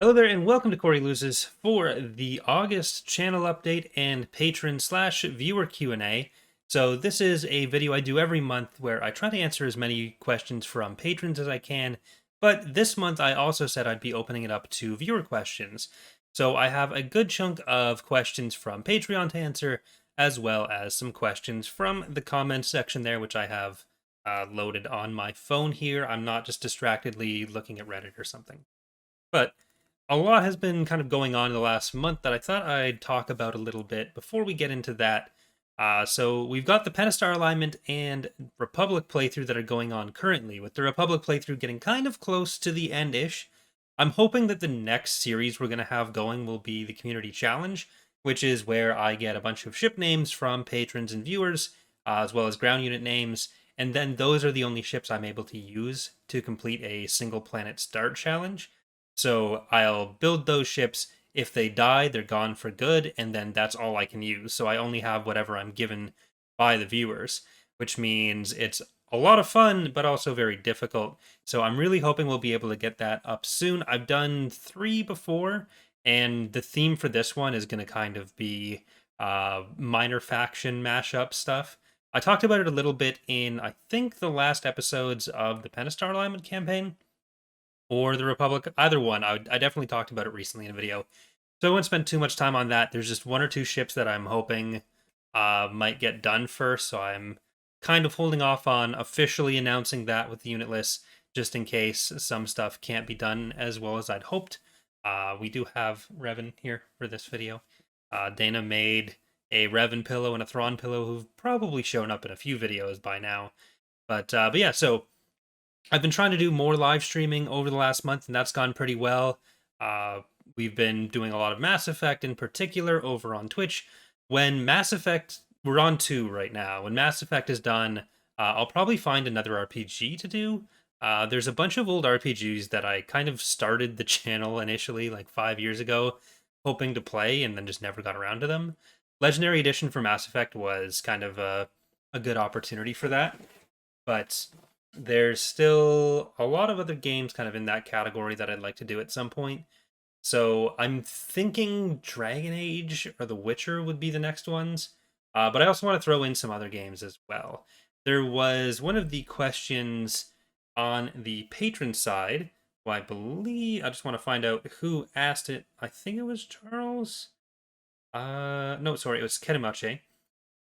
Hello there, and welcome to Corey Loses for the August channel update and patron/viewer Q&A. So this is a video I do every month where I try to answer as many questions from patrons as I can, but this month I also said I'd be opening it up to viewer questions. So I have a good chunk of questions from Patreon to answer, as well as some questions from the comments section there, which I have loaded on my phone here. I'm not just distractedly looking at Reddit or something. But a lot has been kind of going on in the last month that I thought I'd talk about a little bit before we get into that. So we've got the Pentastar alignment and Republic playthrough that are going on currently, with the Republic playthrough getting kind of close to the end-ish. I'm hoping that the next series we're going to have going will be the Community Challenge, which is where I get a bunch of ship names from patrons and viewers, as well as ground unit names, and then those are the only ships I'm able to use to complete a single planet start challenge. So I'll build those ships. If they die, they're gone for good, and then that's all I can use. So I only have whatever I'm given by the viewers, which means it's a lot of fun, but also very difficult. So I'm really hoping we'll be able to get that up soon. I've done 3 before, and the theme for this one is going to kind of be minor faction mashup stuff. I talked about it a little bit in, I think, the last episodes of the Pentastar Alignment campaign or the Republic, either one. I definitely talked about it recently in a video. So I won't spend too much time on that. There's just 1 or 2 ships that I'm hoping might get done first, so I'm kind of holding off on officially announcing that with the unit list, just in case some stuff can't be done as well as I'd hoped. We do have Revan here for this video. Dana made a Revan pillow and a Thrawn pillow who've probably shown up in a few videos by now. But yeah, so I've been trying to do more live streaming over the last month, and that's gone pretty well. We've been doing a lot of Mass Effect in particular over on Twitch. When Mass Effect, we're on 2 right now. When Mass Effect is done, I'll probably find another RPG to do. There's a bunch of old RPGs that I kind of started the channel initially, like 5 years ago, hoping to play, and then just never got around to them. Legendary Edition for Mass Effect was kind of a good opportunity for that. But there's still a lot of other games kind of in that category that I'd like to do at some point. So I'm thinking Dragon Age or The Witcher would be the next ones. But I also want to throw in some other games as well. There was one of the questions on the patron side. Well, I just want to find out who asked it. I think it was Charles. No, sorry, it was Kedemache,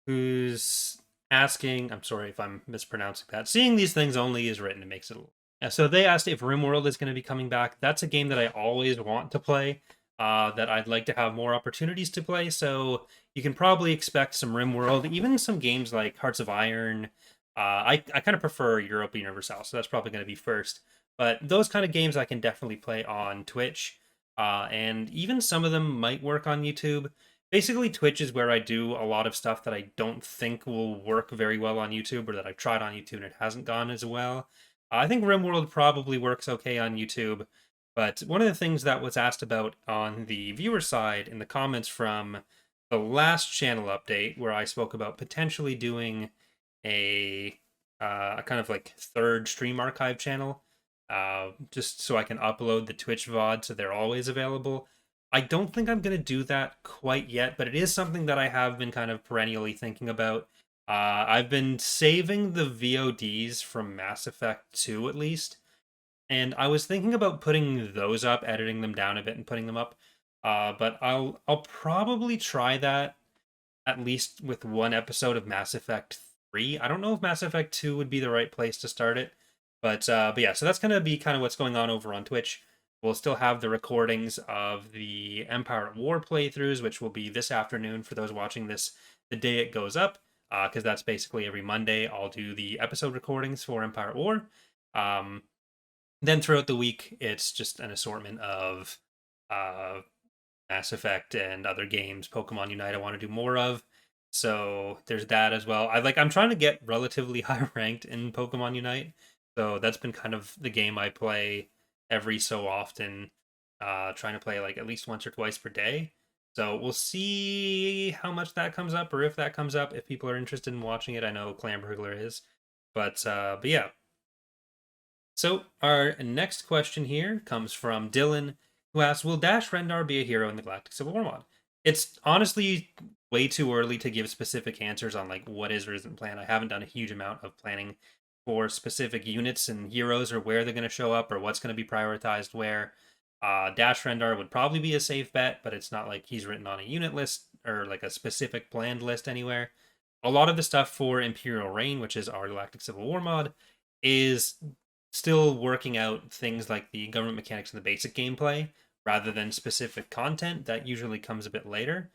who's asking, I'm sorry if I'm mispronouncing that. Seeing these things only is written, it makes it a little. Yeah, so they asked if RimWorld is going to be coming back. That's a game that I always want to play, that I'd like to have more opportunities to play. So you can probably expect some RimWorld, even some games like Hearts of Iron. I kind of prefer Europa Universal, so that's probably going to be first. But those kind of games I can definitely play on Twitch, and even some of them might work on YouTube. Basically, Twitch is where I do a lot of stuff that I don't think will work very well on YouTube, or that I've tried on YouTube and it hasn't gone as well. I think RimWorld probably works okay on YouTube, but one of the things that was asked about on the viewer side in the comments from the last channel update, where I spoke about potentially doing a kind of like third stream archive channel, just so I can upload the Twitch VOD so they're always available. I don't think I'm going to do that quite yet, but it is something that I have been kind of perennially thinking about. I've been saving the VODs from Mass Effect 2 at least, and I was thinking about putting those up, editing them down a bit and putting them up. But I'll probably try that at least with 1 episode of Mass Effect 3. I don't know if Mass Effect 2 would be the right place to start it, but yeah, so that's going to be kind of what's going on over on Twitch. We'll still have the recordings of the Empire at War playthroughs, which will be this afternoon for those watching this the day it goes up, because that's basically every Monday. I'll do the episode recordings for Empire at War. Then throughout the week, it's just an assortment of uh, Mass Effect and other games. Pokemon Unite I want to do more of. So there's that as well. I'm trying to get relatively high ranked in Pokemon Unite. So that's been kind of the game I play every so often, trying to play like at least once or twice per day. So we'll see how much that comes up, or if that comes up, if people are interested in watching it. I know Clamburglar is. But yeah. So our next question here comes from Dylan, who asks, will Dash Rendar be a hero in the Galactic Civil War mod? It's honestly way too early to give specific answers on like what is or isn't planned. I haven't done a huge amount of planning for specific units and heroes or where they're going to show up or what's going to be prioritized where. Dash Rendar would probably be a safe bet, but it's not like he's written on a unit list or like a specific planned list anywhere. A lot of the stuff for Imperial Reign, which is our Galactic Civil War mod, is still working out things like the government mechanics and the basic gameplay rather than specific content. That usually comes a bit later.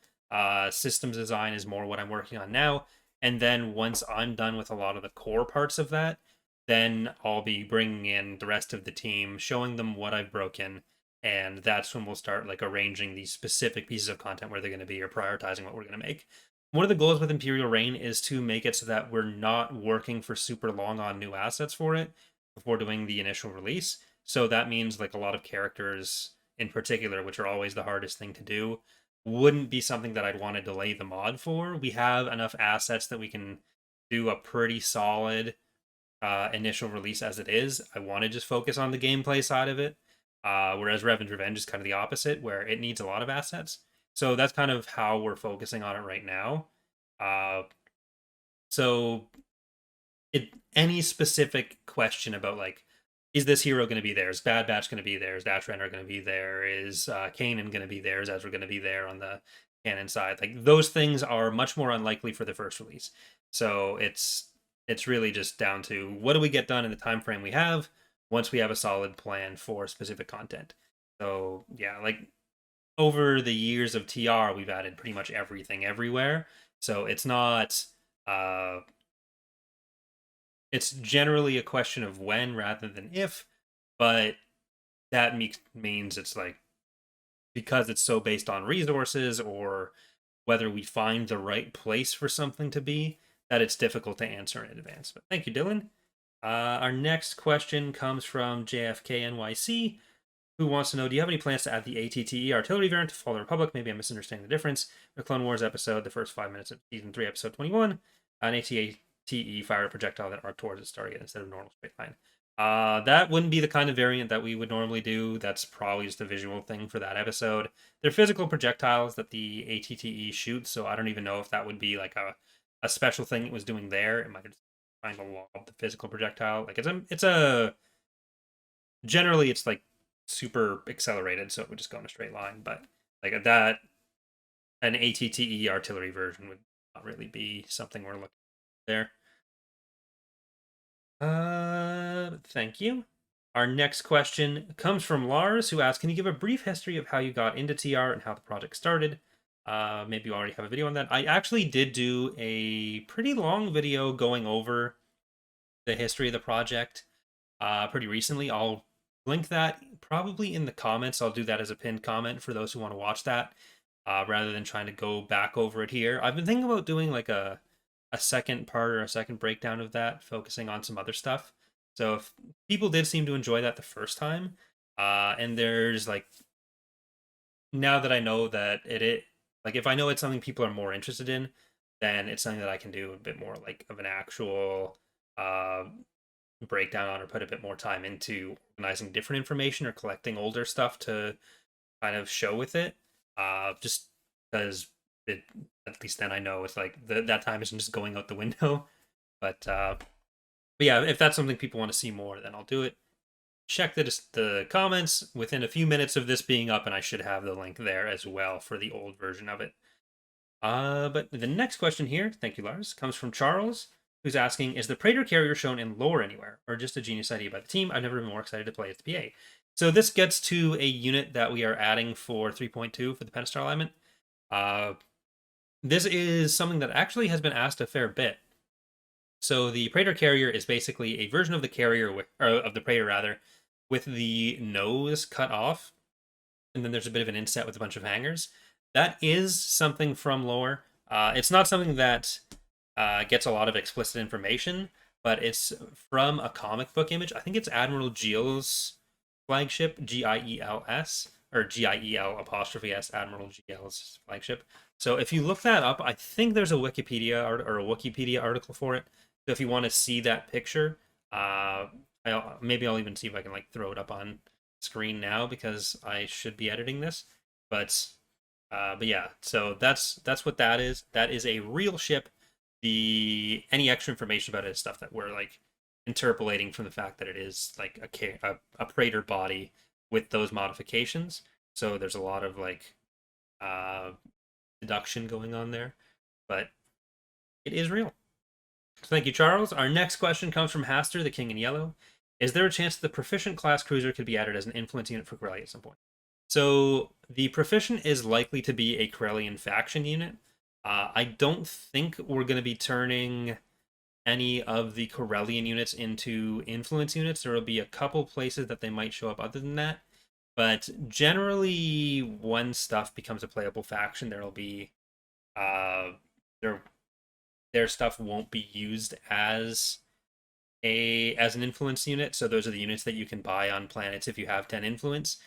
Systems design is more what I'm working on now. And then once I'm done with a lot of the core parts of that, then I'll be bringing in the rest of the team, showing them what I've broken, and that's when we'll start like arranging these specific pieces of content where they're going to be or prioritizing what we're going to make. One of the goals with Imperial Reign is to make it so that we're not working for super long on new assets for it before doing the initial release. So that means like a lot of characters in particular, which are always the hardest thing to do, wouldn't be something that I'd want to delay the mod for. We have enough assets that we can do a pretty solid initial release as it is. I want to just focus on the gameplay side of it. Whereas Revan's Revenge is kind of the opposite, where it needs a lot of assets. So that's kind of how we're focusing on it right now. So any specific question about like, is this hero going to be there? Is Bad Batch going to be there? Is Dash Renner going to be there? Is Kanan going to be there? Is Ezra going to be there on the canon side? Like those things are much more unlikely for the first release. So it's really just down to what do we get done in the time frame we have once we have a solid plan for specific content. So yeah, like over the years of TR, we've added pretty much everything everywhere. So it's not it's generally a question of when rather than if, but that means it's like because it's so based on resources or whether we find the right place for something to be that it's difficult to answer in advance. But thank you, Dylan. Our next question comes from JFKNYC, who wants to know, do you have any plans to add the ATTE artillery variant to Fall of the Republic? Maybe I'm misunderstanding the difference. The Clone Wars episode, the first 5 minutes of Season 3, Episode 21, an ATTE fired a projectile that arced towards its target instead of a normal straight line. That wouldn't be the kind of variant that we would normally do. That's probably just a visual thing for that episode. They're physical projectiles that the ATTE shoots, so I don't even know if that would be like a special thing it was doing there. It might have just trying to lob the physical projectile. Like it's a generally it's like super accelerated, so it would just go in a straight line. But like that, an ATTE artillery version would not really be something we're looking there. Thank you. Our next question comes from Lars, who asks, can you give a brief history of how you got into TR and how the project started? Maybe you already have a video on that. I actually did do a pretty long video going over the history of the project pretty recently. I'll link that probably in the comments. I'll do that as a pinned comment for those who want to watch that rather than trying to go back over it here. I've been thinking about doing like a second part or a second breakdown of that, focusing on some other stuff. So if people did seem to enjoy that the first time, and there's like now that I know that it like if I know it's something people are more interested in, then it's something that I can do a bit more like of an actual breakdown on or put a bit more time into organizing different information or collecting older stuff to kind of show with it. Just because it at least then I know it's like that time isn't just going out the window. But yeah, if that's something people want to see more, then I'll do it. Check the comments within a few minutes of this being up, and I should have the link there as well for the old version of it. But the next question here, thank you, Lars, comes from Charles, who's asking, is the Praetor carrier shown in lore anywhere, or just a genius idea by the team? I've never been more excited to play as the PA. So this gets to a unit that we are adding for 3.2 for the Pentastar alignment. This is something that actually has been asked a fair bit. So the Praetor carrier is basically a version of the carrier, or of the Praetor rather, with the nose cut off, and then there's a bit of an inset with a bunch of hangers. That is something from lore. It's not something that gets a lot of explicit information, but it's from a comic book image. I think it's Admiral Giel's flagship, Giels, or Giel apostrophe S, Admiral Giel's flagship. So if you look that up, I think there's a Wikipedia or a Wikipedia article for it. So if you want to see that picture, maybe I'll even see if I can like throw it up on screen now because I should be editing this. But yeah, so that's what that is. That is a real ship. The any extra information about it is stuff that we're like interpolating from the fact that it is like a Praetor body with those modifications. So there's a lot of like uh, deduction going on there, but it is real. So thank you, Charles. Our next question comes from Haster, the King in Yellow. Is there a chance that the Proficient class cruiser could be added as an influence unit for Corellia at some point? So the Proficient is likely to be a Corellian faction unit. I don't think we're going to be turning any of the Corellian units into influence units. There will be a couple places that they might show up other than that. But generally, when stuff becomes a playable faction, there'll be uh, their their stuff won't be used as an influence unit. So those are the units that you can buy on planets if you have 10 influence.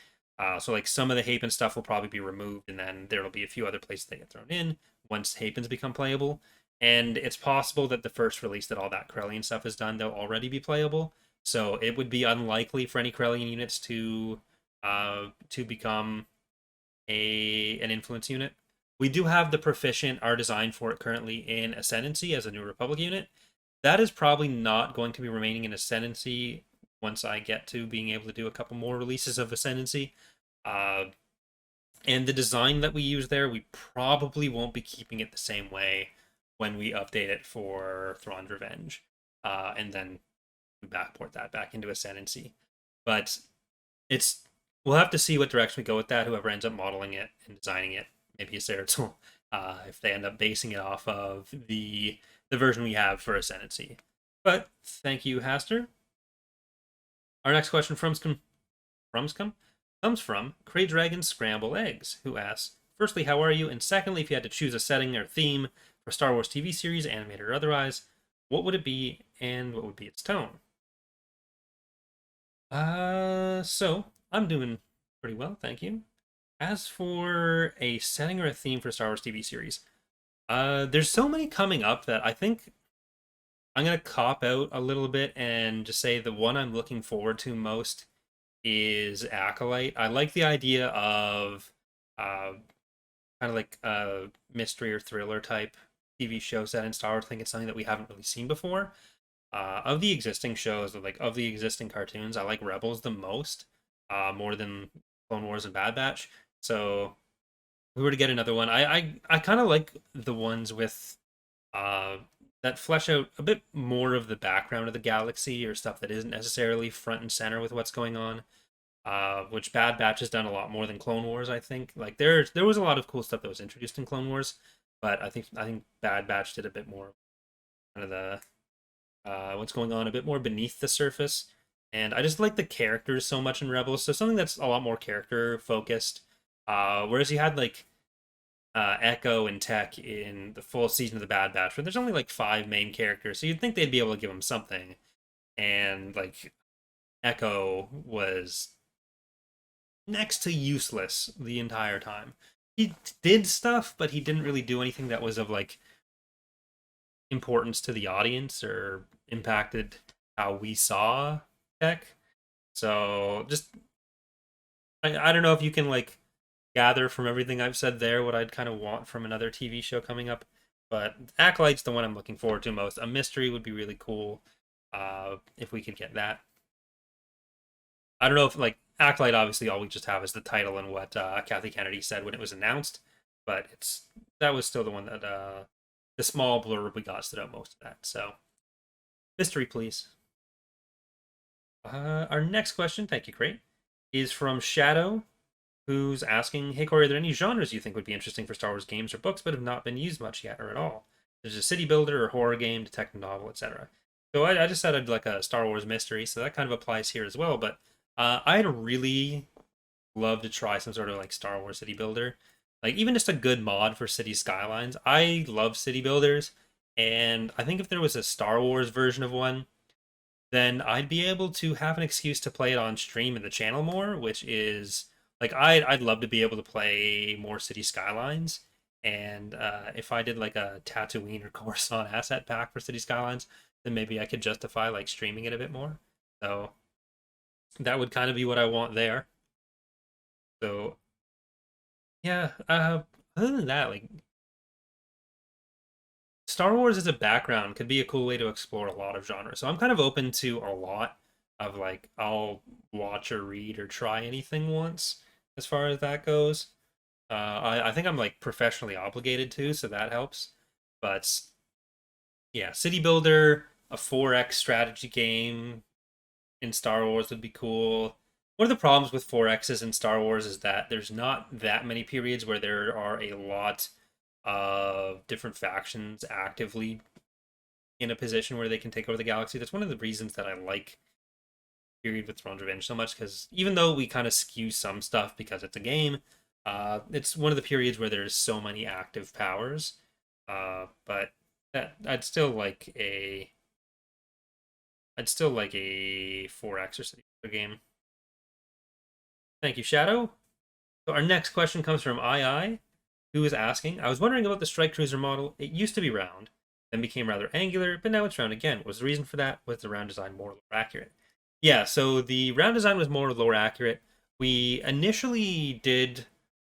So like some of the Hapen stuff will probably be removed, and then there will be a few other places that get thrown in once Hapens become playable. And it's possible that the first release that all that Corellian stuff is done, they'll already be playable. So it would be unlikely for any Corellian units to become an influence unit. We do have the Proficient, our design for it currently in Ascendancy as a New Republic unit. That is probably not going to be remaining in Ascendancy once I get to being able to do a couple more releases of Ascendancy. Uh, and the design that we use there, we probably won't be keeping it the same way when we update it for Thrawn's Revenge. And then we backport that back into Ascendancy. But it's we'll have to see what direction we go with that. Whoever ends up modeling it and designing it, maybe a Ceratul, if they end up basing it off of the version we have for Ascendancy. But thank you, Haster. Our next question comes from Cray Dragon Scramble Eggs, who asks, firstly, how are you? And secondly, if you had to choose a setting or theme for Star Wars TV series, animated or otherwise, what would it be and what would be its tone? So I'm doing pretty well, thank you. As for a setting or a theme for Star Wars TV series, there's so many coming up that I think I'm gonna cop out a little bit and just say the one I'm looking forward to most is Acolyte. I like the idea of uh, kind of like a mystery or thriller type TV show set in Star Wars. I think it's something that we haven't really seen before. Of the existing shows, of the existing cartoons, I like Rebels the most, more than Clone Wars and Bad Batch. So if we were to get another one, I kind of like the ones with uh, that flesh out a bit more of the background of the galaxy or stuff that isn't necessarily front and center with what's going on. Which Bad Batch has done a lot more than Clone Wars. I think like there was a lot of cool stuff that was introduced in Clone Wars, but I think Bad Batch did a bit more kind of the what's going on a bit more beneath the surface. And I just like the characters so much in Rebels, so something that's a lot more character focused. Whereas you had like Echo and Tech in the full season of the Bad Batch, where there's only like 5 main characters, so you'd think they'd be able to give them something. And like Echo was next to useless the entire time. He did stuff, but he didn't really do anything that was of like importance to the audience or impacted how we saw Tech. So just I don't know if you can like gather from everything I've said there what I'd kind of want from another TV show coming up. But Acolyte's the one I'm looking forward to most. A mystery would be really cool if we could get that. I don't know if like Acolyte, obviously all we just have is the title and what Kathy Kennedy said when it was announced, but that was still the one that the small blurb we got stood out most of that. So mystery, please. Our next question, thank you, Crate, is from Shadow, who's asking, hey Corey, are there any genres you think would be interesting for Star Wars games or books but have not been used much yet or at all? There's a city builder or horror game, detective novel, etc. So I just said I'd like a Star Wars mystery, so that kind of applies here as well. But I'd really love to try some sort of like Star Wars city builder, like even just a good mod for city skylines. I love city builders, and I think if there was a Star Wars version of one, then I'd be able to have an excuse to play it on stream in the channel more, which is like I'd love to be able to play more city skylines. And if I did like a Tatooine or Coruscant asset pack for city skylines, then maybe I could justify like streaming it a bit more. So That would kind of be what I want there. So yeah, other than that, like Star Wars as a background could be a cool way to explore a lot of genres. So I'm kind of open to a lot of like I'll watch or read or try anything once as far as that goes. I think I'm like professionally obligated to, so that helps. But yeah, city builder, a 4X strategy game in Star Wars would be cool. One of the problems with 4Xs in Star Wars is that there's not that many periods where there are a lot of different factions actively in a position where they can take over the galaxy. That's one of the reasons that I like period with Thrones Revenge so much, because even though we kind of skew some stuff because it's a game, it's one of the periods where there's so many active powers. But that I'd still like a 4X or City game. Thank you, Shadow. So our next question comes from II, who is asking, I was wondering about the Strike Cruiser model. It used to be round, then became rather angular, but now it's round again. Was the reason for that? Was the round design more accurate? Yeah, so the round design was more lore accurate. We initially did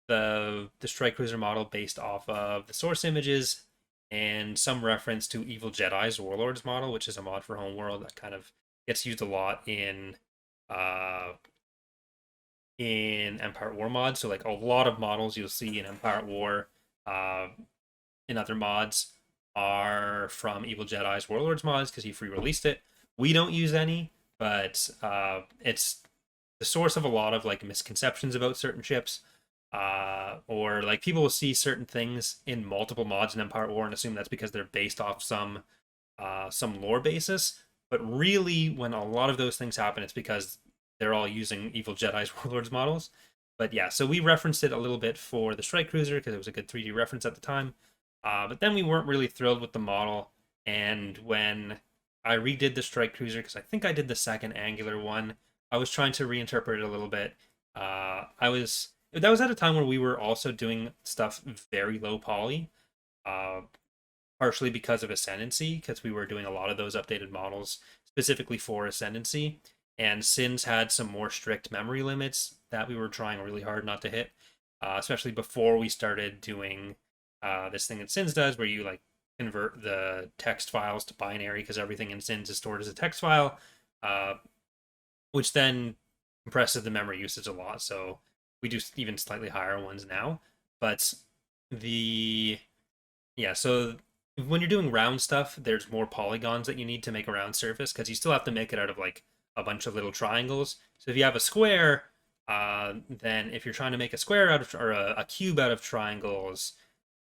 the Strike Cruiser model based off of the source images and some reference to Evil Jedi's Warlords model, which is a mod for Homeworld that kind of gets used a lot uh, in Empire at War mods. So like a lot of models you'll see in Empire at War uh, in other mods are from Evil Jedi's Warlords mods because he free released it. We don't use any, but it's the source of a lot of like misconceptions about certain ships. Or like people will see certain things in multiple mods in Empire at War and assume that's because they're based off some lore basis. But really, when a lot of those things happen, it's because they're all using Evil Jedi's Warlords models. But yeah, so we referenced it a little bit for the Strike Cruiser because it was a good 3D reference at the time. But then we weren't really thrilled with the model. And when I redid the Strike Cruiser, because I think I did the second angular one, I was trying to reinterpret it a little bit. That was at a time where we were also doing stuff very low poly. Uh, Partially because of Ascendancy, because we were doing a lot of those updated models specifically for Ascendancy. And Sins had some more strict memory limits that we were trying really hard not to hit, especially before we started doing this thing that Sins does, where you like convert the text files to binary because everything in Sins is stored as a text file, uh, which then compresses the memory usage a lot. So we do even slightly higher ones now. But the yeah, so when you're doing round stuff, there's more polygons that you need to make a round surface because you still have to make it out of like a bunch of little triangles. So if you have a square, then if you're trying to make a square out of or a cube out of triangles,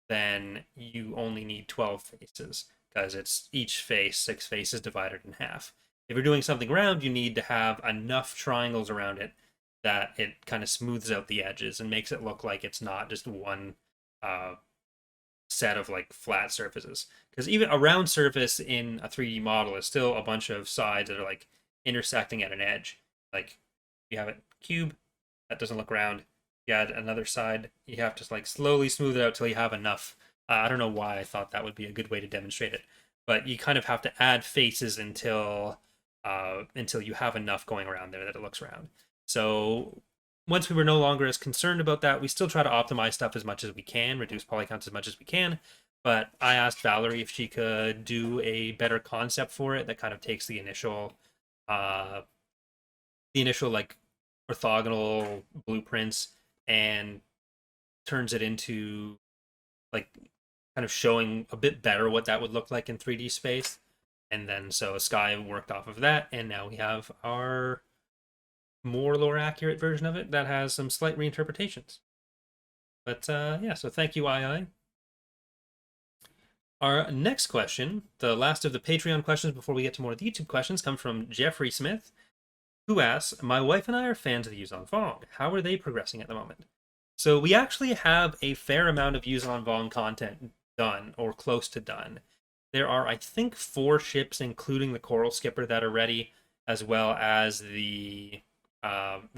then you only need 12 faces because it's each face, 6 faces divided in half. If you're doing something round, you need to have enough triangles around it that it kind of smooths out the edges and makes it look like it's not just one uh, set of like flat surfaces, because even a round surface in a 3D model is still a bunch of sides that are like intersecting at an edge. Like you have a cube that doesn't look round, you add another side, you have to like slowly smooth it out till you have enough. I don't know why I thought that would be a good way to demonstrate it, but you kind of have to add faces until you have enough going around there that it looks round. So once we were no longer as concerned about that, we still try to optimize stuff as much as we can, reduce polycounts as much as we can. But I asked Valerie if she could do a better concept for it that kind of takes uh, the initial like orthogonal blueprints and turns it into like kind of showing a bit better what that would look like in 3D space. And then so Sky worked off of that, and now we have our more lore accurate version of it that has some slight reinterpretations. But yeah, so thank you, II. Our next question, the last of the Patreon questions before we get to more of the YouTube questions, come from Jeffrey Smith, who asks, My wife and I are fans of the Yuzon Vong. How are they progressing at the moment? So we actually have a fair amount of Yuzon Vong content done or close to done. There are, I think, 4 ships, including the Coral Skipper, that are ready, as well as the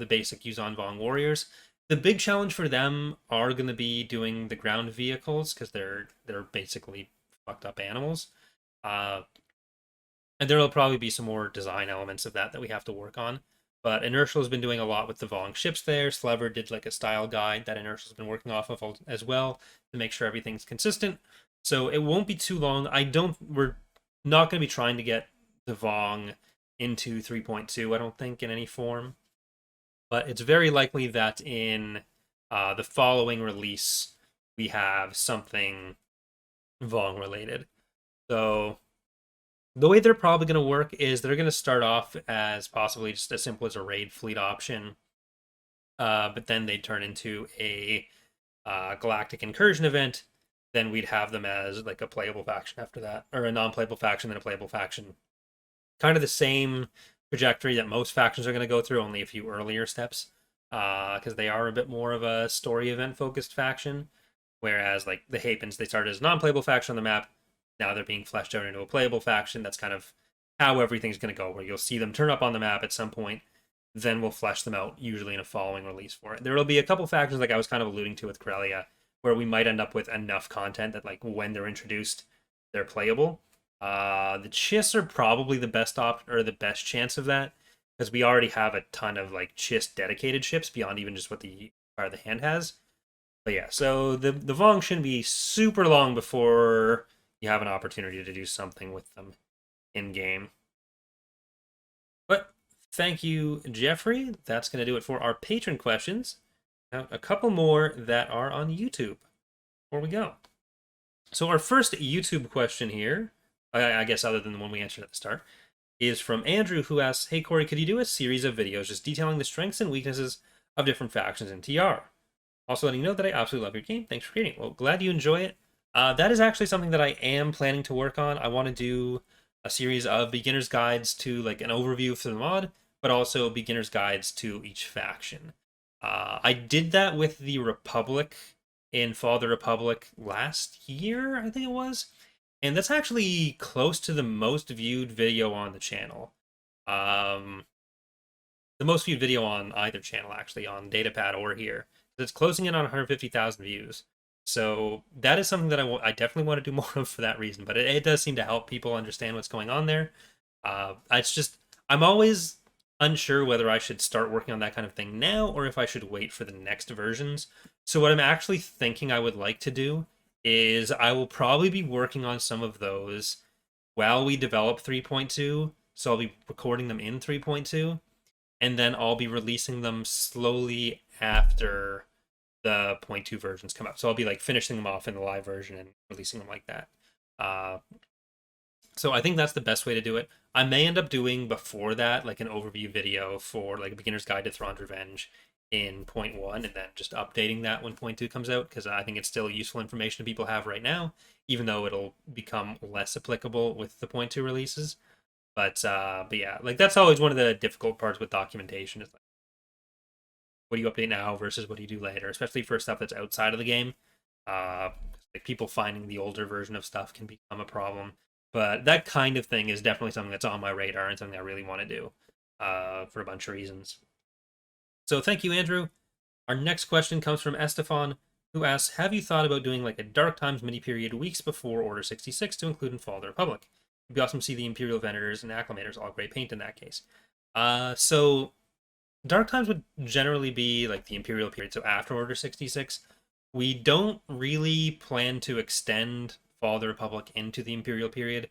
basic Yuzon Vong warriors. The big challenge for them are going to be doing the ground vehicles because they're basically fucked up animals. Uh, and there will probably be some more design elements of that we have to work on. But Inertial has been doing a lot with the Vong ships there. Slever did like a style guide that Inertial's been working off of as well to make sure everything's consistent. So it won't be too long. We're not going to be trying to get the Vong into 3.2, I don't think, in any form. But it's very likely that in the following release, we have something Vong related. So the way they're probably going to work is they're going to start off as possibly just as simple as a raid fleet option, but then they turn into a galactic incursion event. Then we'd have them as like a playable faction after that, or a non-playable faction, then a playable faction. Kind of the same trajectory that most factions are going to go through, only a few earlier steps, because they are a bit more of a story event focused faction. Whereas like the Hapens, they started as a non-playable faction on the map. Now they're being fleshed out into a playable faction. That's kind of how everything's going to go, where you'll see them turn up on the map at some point. Then we'll flesh them out, usually in a following release for it. There will be a couple factions, like I was kind of alluding to with Corellia, where we might end up with enough content that, like, when they're introduced, they're playable. The Chiss are probably the best option, or the best chance of that, because we already have a ton of like Chiss dedicated ships beyond even just what the Fire of the Hand has. But yeah, so the Vong shouldn't be super long before you have an opportunity to do something with them in game. But thank you, Jeffrey. That's going to do it for our patron questions. Now, a couple more that are on YouTube before we go. So, our first YouTube question here, I guess other than the one we answered at the start, is from Andrew, who asks, "Hey, Corey, could you do a series of videos just detailing the strengths and weaknesses of different factions in TR? Also, letting you know that I absolutely love your game. Thanks for reading. Well, glad you enjoy it. That is actually something that I am planning to work on. I want to do a series of beginner's guides to like an overview for the mod, but also beginner's guides to each faction. I did that with the Republic in Fall of the Republic last year, I think it was. And that's actually close to the most viewed video on the channel. Um, the most viewed video on either channel, actually, on Datapad or here. It's closing in on 150,000 views. So that is something that I definitely want to do more of for that reason. But it does seem to help people understand what's going on there. It's just, I'm always unsure whether I should start working on that kind of thing now or if I should wait for the next versions. So what I'm actually thinking I would like to do is I will probably be working on some of those while we develop 3.2. So I'll be recording them in 3.2 and then I'll be releasing them slowly after the point 2 versions come out. So I'll be like finishing them off in the live version and releasing them like that. Uh, so I think that's the best way to do it. I may end up doing before that like an overview video for like a beginner's guide to Thrawn's Revenge in point 1 and then just updating that when point 2 comes out because I think it's still useful information people have right now, even though it'll become less applicable with the point 2 releases. But yeah, like that's always one of the difficult parts with documentation is like what do you update now versus what do you do later, especially for stuff that's outside of the game. Uh, like people finding the older version of stuff can become a problem. But that kind of thing is definitely something that's on my radar and something I really want to do for a bunch of reasons. So thank you, Andrew. Our next question comes from Estefan, who asks, "Have you thought about doing like a Dark Times mini period weeks before Order 66 to include in Fall of the Republic? It'd be awesome to see the Imperial Venators and Acclimators all gray paint in that case." So Dark Times would generally be like the Imperial period, so after Order 66. We don't really plan to extend Fall of the Republic into the Imperial period.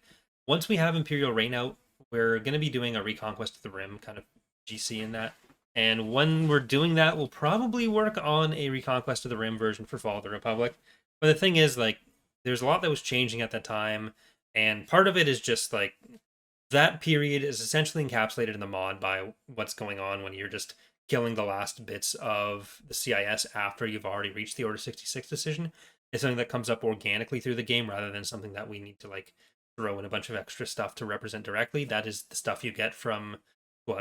Once we have Imperial Reign out, we're going to be doing a Reconquest of the Rim kind of GC in that. And when we're doing that, we'll probably work on a Reconquest of the Rim version for Fall of the Republic. But the thing is, like, there's a lot that was changing at that time, and part of it is just like that period is essentially encapsulated in the mod by what's going on when you're just killing the last bits of the CIS after you've already reached the Order 66 decision. It's something that comes up organically through the game rather than something that we need to like throw in a bunch of extra stuff to represent directly. That is the stuff you get from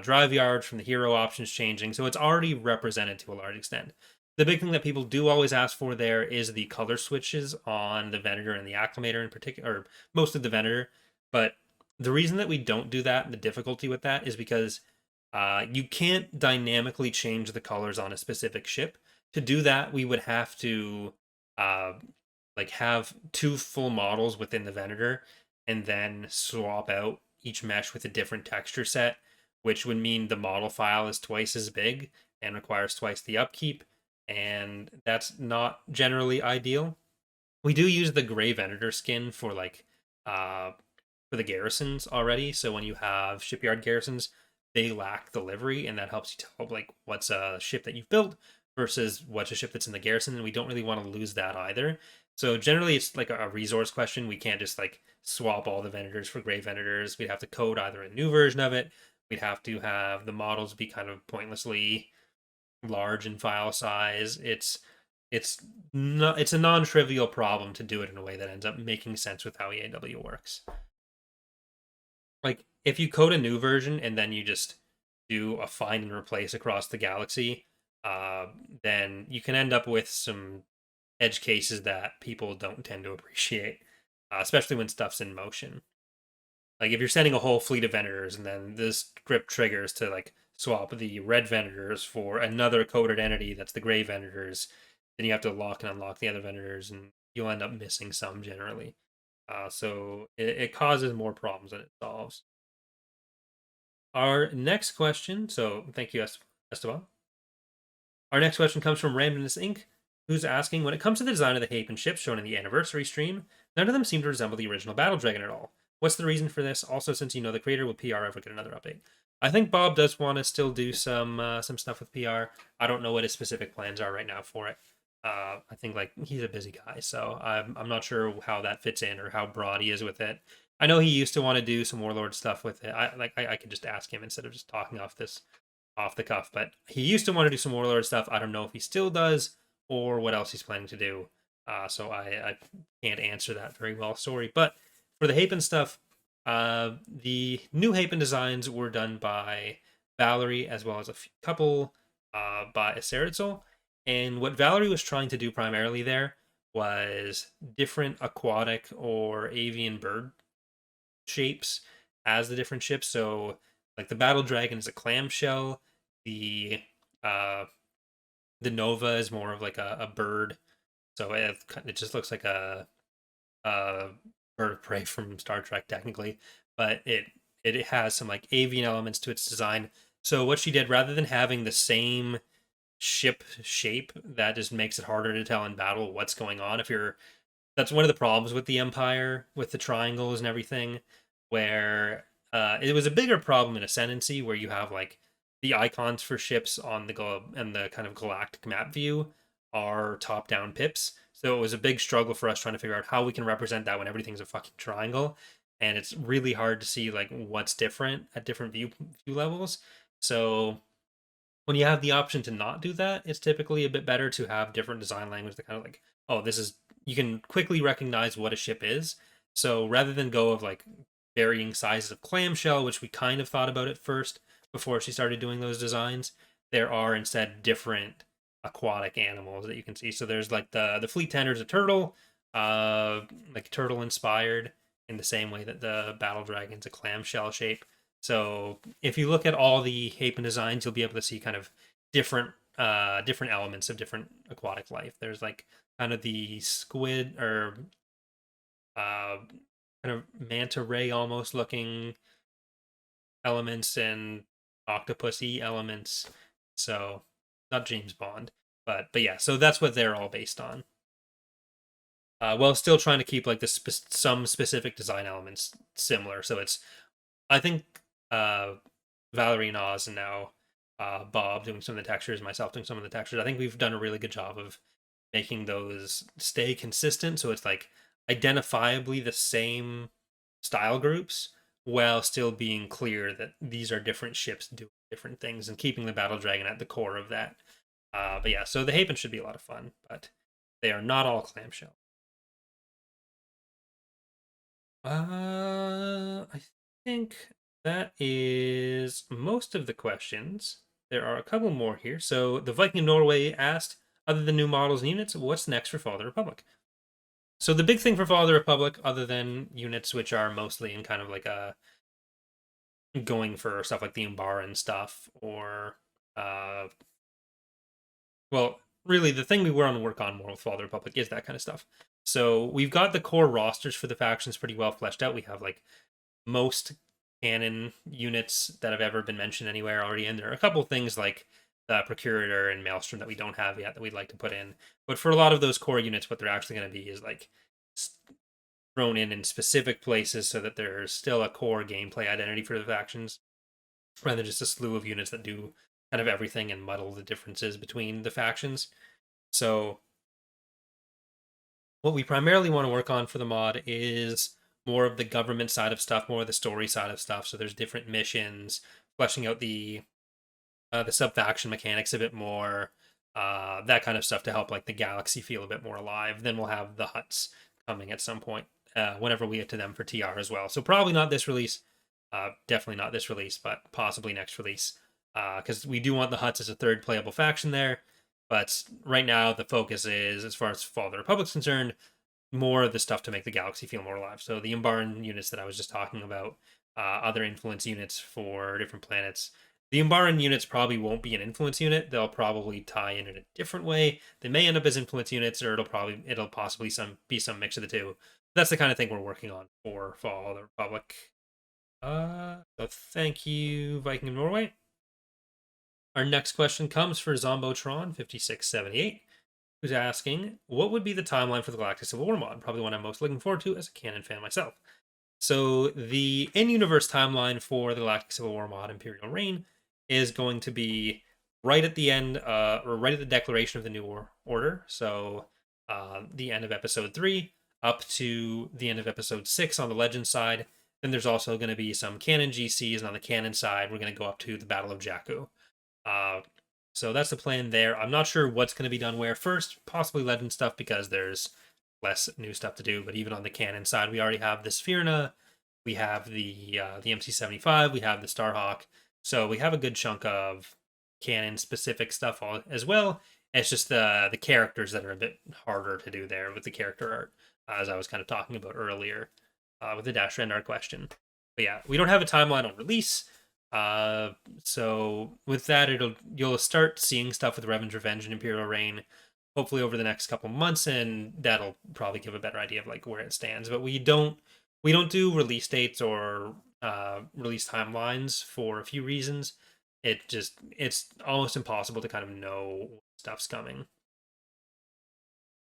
drive yards, from the hero options changing. So it's already represented to a large extent. The big thing that people do always ask for there is the color switches on the Venator and the Acclimator in particular, or most of the Venator. But the reason that we don't do that, the difficulty with that, is because you can't dynamically change the colors on a specific ship. To do that, we would have to uh, like have two full models within the Venator and then swap out each mesh with a different texture set, which would mean the model file is twice as big and requires twice the upkeep, and that's not generally ideal. We do use the Gray Venator skin for like uh for the garrisons already. So when you have shipyard garrisons, they lack the livery, and that helps you tell like what's a ship that you've built versus what's a ship that's in the garrison, and we don't really want to lose that either. So generally, it's like a resource question. We can't just like swap all the Venators for Gray Venators. We'd have to code either a new version of it. We'd have to have the models be kind of pointlessly large in file size. It's not it's a non-trivial problem to do it in a way that ends up making sense with how EAW works. Like if you code a new version and then you just do a find and replace across the galaxy, then you can end up with some edge cases that people don't tend to appreciate, especially when stuff's in motion. Like if you're sending a whole fleet of Venators and then this script triggers to like swap the red Venators for another coded entity that's the gray Venators, then you have to lock and unlock the other Venators, and you'll end up missing some generally. So it causes more problems than it solves. Our next question, so thank you, Esteban. Our next question comes from Randomness Inc., who's asking, when it comes to the design of the Hapen ships shown in the anniversary stream, none of them seem to resemble the original Battle Dragon at all. What's the reason for this? Also, since you know the creator, will PR ever get another update? I think Bob does want to still do some stuff with PR. I don't know what his specific plans are right now for it. I think like he's a busy guy, so I'm not sure how that fits in or how broad he is with it. I know he used to want to do some Warlord stuff with it. I could just ask him instead of just talking off the cuff, but he used to want to do some Warlord stuff. I don't know if he still does or what else he's planning to do. So I can't answer that very well. Sorry. But for the Hapen stuff, the new Hapen designs were done by Valerie as well as a couple by Aceritzel. And what Valerie was trying to do primarily there was different aquatic or avian bird shapes as the different ships. So like the Battle Dragon is a clamshell. The uh the Nova is more of like a bird, so it just looks like a bird of prey from Star Trek technically, but it has some like avian elements to its design. So what she did, rather than having the same ship shape, that just makes it harder to tell in battle what's going on. If you're That's one of the problems with the Empire, with the triangles and everything, where it was a bigger problem in Ascendancy, where you have like the icons for ships on and the kind of galactic map view are top-down pips. So it was a big struggle for us trying to figure out how we can represent that when everything's a fucking triangle, and it's really hard to see like what's different at different view levels. So when you have the option to not do that, it's typically a bit better to have different design language that kind of like, oh, this is, you can quickly recognize what a ship is. So rather than go of like varying sizes of clamshell, which we kind of thought about at first before she started doing those designs, there are instead different aquatic animals that you can see. So there's like the fleet tender's a turtle, like turtle inspired in the same way that the battle dragon's a clamshell shape. So if you look at all the Hapen designs, you'll be able to see kind of different different elements of different aquatic life. There's like kind of the squid or uh, kind of manta ray almost looking elements and octopusy elements. So not James Bond, but yeah. So that's what they're all based on. While still trying to keep like some specific design elements similar. So it's, I think uh, Valerie and Oz and now Bob doing some of the textures, myself doing some of the textures. I think we've done a really good job of making those stay consistent. So it's like identifiably the same style groups while still being clear that these are different ships doing different things and keeping the Battle Dragon at the core of that. But yeah, so the Haven should be a lot of fun, but they are not all clamshell. I think that is most of the questions. There are a couple more here. So the Viking of Norway asked, other than new models and units, what's next for Fall of the Republic? So the big thing for Fall of the Republic, other than units, which are mostly in kind of like a going for stuff like the Umbaran stuff, or well, really the thing we were on to work on more with Fall of the Republic is that kind of stuff. So we've got the core rosters for the factions pretty well fleshed out. We have like most canon units that have ever been mentioned anywhere already in there. A couple things like the Procurator and Maelstrom that we don't have yet that we'd like to put in. But for a lot of those core units, what they're actually going to be is like thrown in specific places so that there's still a core gameplay identity for the factions, rather than just a slew of units that do kind of everything and muddle the differences between the factions. So what we primarily want to work on for the mod is more of the government side of stuff, more of the story side of stuff. So there's different missions, fleshing out the sub faction mechanics a bit more, that kind of stuff to help like the galaxy feel a bit more alive. Then we'll have the huts coming at some point, whenever we get to them for TR as well. So probably not this release, definitely not this release, but possibly next release, because we do want the huts as a third playable faction there. But right now the focus is, as far as Fall of the Republic's concerned, more of the stuff to make the galaxy feel more alive. So the Umbaran units that I was just talking about, other influence units for different planets. The Umbaran units probably won't be an influence unit. They'll probably tie in a different way. They may end up as influence units, or it'll possibly be some mix of the two. That's the kind of thing we're working on for Fall of the Republic. So thank you, Viking of Norway. Our next question comes for Zombotron 5678, who's asking, what would be the timeline for the Galactic Civil War mod? Probably one I'm most looking forward to as a canon fan myself. So the in-universe timeline for the Galactic Civil War mod Imperial Reign is going to be right at the end, or right at the declaration of the New Order. So the end of episode 3 up to the end of episode 6 on the Legend side. Then there's also going to be some canon GCs, and on the canon side, we're going to go up to the Battle of Jakku. So that's the plan there. I'm not sure what's going to be done where first, possibly Legend stuff because there's less new stuff to do. But even on the canon side, we already have the Sphyrna, we have the MC-75, we have the Starhawk. So we have a good chunk of canon specific stuff as well. It's just the characters that are a bit harder to do there with the character art, as I was kind of talking about earlier with the Dash Rendar question. But yeah, we don't have a timeline on release. So with that, you'll start seeing stuff with Revan's Revenge and Imperial Reign, hopefully over the next couple months, and that'll probably give a better idea of like where it stands. But we don't do release dates or release timelines for a few reasons. It's almost impossible to kind of know stuff's coming.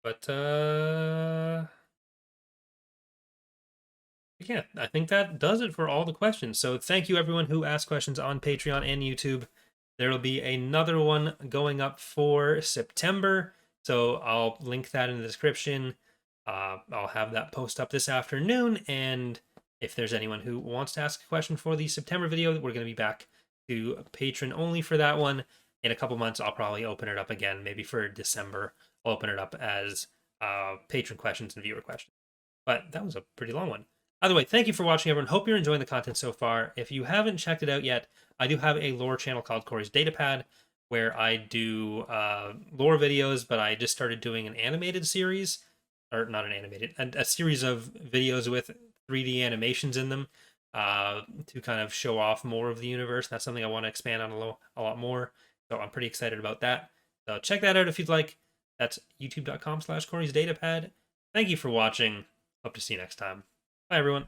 But yeah, I think that does it for all the questions. So thank you everyone who asked questions on Patreon and YouTube. There will be another one going up for September, so I'll link that in the description. I'll have that post up this afternoon, and if there's anyone who wants to ask a question for the September video, we're going to be back to Patreon only for that one. In a couple months, I'll probably open it up again. Maybe for December, I'll open it up as patron questions and viewer questions. But that was a pretty long one. Either way, thank you for watching, everyone. Hope you're enjoying the content so far. If you haven't checked it out yet, I do have a lore channel called Corey's Datapad, where I do lore videos, but I just started doing an animated series, or not an animated, a series of videos with 3D animations in them to kind of show off more of the universe. That's something I want to expand on a lot more, so I'm pretty excited about that. So check that out if you'd like. That's youtube.com/Corey's Datapad. Thank you for watching. Hope to see you next time. Bye, everyone.